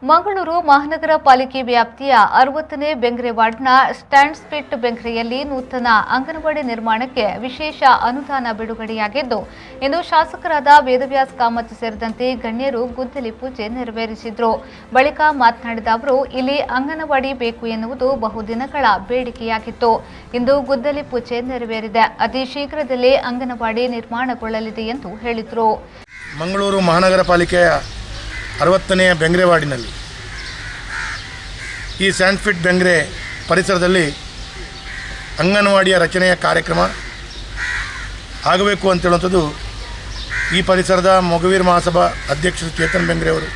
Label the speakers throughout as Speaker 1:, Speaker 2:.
Speaker 1: ಮಂಗಳೂರು ಮಹಾನಗರ ಪಾಲಿಕೆ ವ್ಯಾಪ್ತಿಯ 60ನೇ ಬೆಂಗ್ರೆ ವಾರ್ಡ್ನ ಸ್ಟ್ಯಾಂಡ್ ಸ್ಪಿಟ್ ಬೆಂಗ್ರೆಯಲ್ಲಿ ನೂತನ ಅಂಗನವಾಡಿ ನಿರ್ಮಾಣಕ್ಕೆ ವಿಶೇಷ ಅನುದಾನ ಬಿಡುಗಡೆಯಾಗಿದ್ದು ಇಂದು ಶಾಸಕರಾದ ವೇದವ್ಯಾಸ್ ಕಾಮತ್ ಸೇರಿದಂತೆ ಗಣ್ಯರು ಗುದ್ದಲಿ ಪೂಜೆ ನೆರವೇರಿಸಿದರು. ಬಳಿಕ ಮಾತನಾಡಿದ ಅವರು, ಇಲ್ಲಿ ಅಂಗನವಾಡಿ ಬೇಕು ಎನ್ನುವುದು ಬಹುದಿನಗಳ ಬೇಡಿಕೆಯಾಗಿತ್ತು. ಇಂದು ಗುದ್ದಲಿ ಪೂಜೆ ನೆರವೇರಿದೆ. ಅತಿ ಶೀಘ್ರದಲ್ಲೇ ಅಂಗನವಾಡಿ ನಿರ್ಮಾಣಗೊಳ್ಳಲಿದೆ ಎಂದು ಹೇಳಿದರು.
Speaker 2: ಮಂಗಳೂರು ಮಹಾನಗರ ಪಾಲಿಕೆಯ 60ನೇ ಬೆಂಗ್ರೆ ವಾರ್ಡಿನಲ್ಲಿ ಈ ಸ್ಟ್ಯಾಂಡ್ ಸ್ಪಿಟ್ ಬೆಂಗ್ರೆ ಪರಿಸರದಲ್ಲಿ ಅಂಗನವಾಡಿಯ ರಚನೆಯ ಕಾರ್ಯಕ್ರಮ ಆಗಬೇಕು ಅಂತೇಳುವಂಥದ್ದು ಈ ಪರಿಸರದ ಮೊಗವೀರ ಮಹಾಸಭಾ ಅಧ್ಯಕ್ಷರು ಚೇತನ್ ಬೆಂಗ್ರೆ ಅವರು,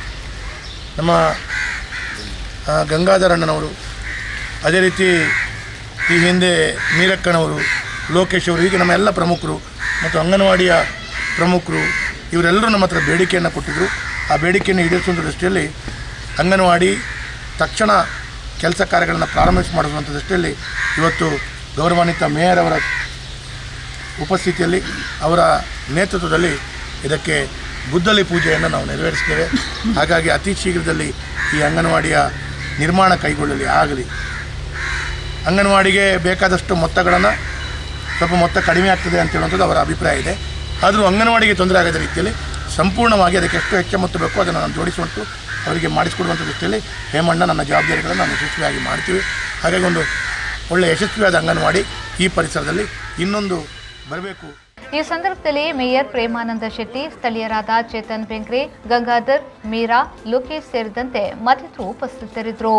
Speaker 2: ನಮ್ಮ ಗಂಗಾಧರಣ್ಣನವರು, ಅದೇ ರೀತಿ ಈ ಹಿಂದೆ ಮೀರಕ್ಕನವರು, ಲೋಕೇಶ್ ಅವರು, ಹೀಗೆ ನಮ್ಮ ಎಲ್ಲ ಪ್ರಮುಖರು ಮತ್ತು ಅಂಗನವಾಡಿಯ ಪ್ರಮುಖರು ಇವರೆಲ್ಲರೂ ನಮ್ಮ ಹತ್ರ ಬೇಡಿಕೆಯನ್ನು ಕೊಟ್ಟಿದ್ದರು. ಆ ಬೇಡಿಕೆಯನ್ನು ಈಡೇರಿಸುವ ದೃಷ್ಟಿಯಲ್ಲಿ ಅಂಗನವಾಡಿ ತಕ್ಷಣ ಕೆಲಸ ಕಾರ್ಯಗಳನ್ನು ಮಾಡುವಂಥ ದೃಷ್ಟಿಯಲ್ಲಿ ಇವತ್ತು ಗೌರವಾನ್ವಿತ ಮೇಯರ್ ಅವರ ಉಪಸ್ಥಿತಿಯಲ್ಲಿ, ಅವರ ನೇತೃತ್ವದಲ್ಲಿ ಇದಕ್ಕೆ ಗುದ್ದಲಿ ಪೂಜೆಯನ್ನು ನಾವು ನೆರವೇರಿಸ್ತೇವೆ. ಹಾಗಾಗಿ ಅತಿ ಶೀಘ್ರದಲ್ಲಿ ಈ ಅಂಗನವಾಡಿಯ ನಿರ್ಮಾಣ ಕೈಗೊಳ್ಳಲಿ ಆಗಲಿ. ಅಂಗನವಾಡಿಗೆ ಬೇಕಾದಷ್ಟು ಮೊತ್ತಗಳನ್ನು ಸ್ವಲ್ಪ ಮೊತ್ತ ಕಡಿಮೆ ಆಗ್ತದೆ ಅಂತ ಹೇಳುವಂಥದ್ದು ಅವರ ಅಭಿಪ್ರಾಯ ಇದೆ. ಆದರೂ ಅಂಗನವಾಡಿಗೆ ತೊಂದರೆ ಆಗದ ರೀತಿಯಲ್ಲಿ ಸಂಪೂರ್ಣವಾಗಿ ಅದಕ್ಕೆ ಎಷ್ಟು ಹೆಚ್ಚು ಮೊತ್ತ ಬೇಕೋ ಅದನ್ನು ನಾನು ಜೋಡಿಸುವಂಟು ಅವರಿಗೆ ಮಾಡಿಸಿಕೊಡುವಂಥ ದೃಷ್ಟಿಯಲ್ಲಿ ಹೇಮಣ್ಣ ನನ್ನ ಜವಾಬ್ದಾರಿಗಳನ್ನು ನಾನು ಯಶಸ್ವಿಯಾಗಿ ಮಾಡ್ತೀವಿ. ಹಾಗಾಗಿ ಒಂದು ಒಳ್ಳೆಯ ಯಶಸ್ವಿಯಾದ ಅಂಗನವಾಡಿ ಈ ಪರಿಸರದಲ್ಲಿ ಇನ್ನೊಂದು ಬರಬೇಕು.
Speaker 1: ಈ ಸಂದರ್ಭದಲ್ಲಿ ಮೇಯರ್ ಪ್ರೇಮಾನಂದ ಶೆಟ್ಟಿ, ಸ್ಥಳೀಯರಾದ ಚೇತನ್ ಬೆಂಗ್ರೆ, ಗಂಗಾಧರ್, ಮೀರಾ, ಲೋಕೇಶ್ ಸೇರಿದಂತೆ ಮತ್ತಿತರರು ಉಪಸ್ಥಿತರಿದ್ದರು.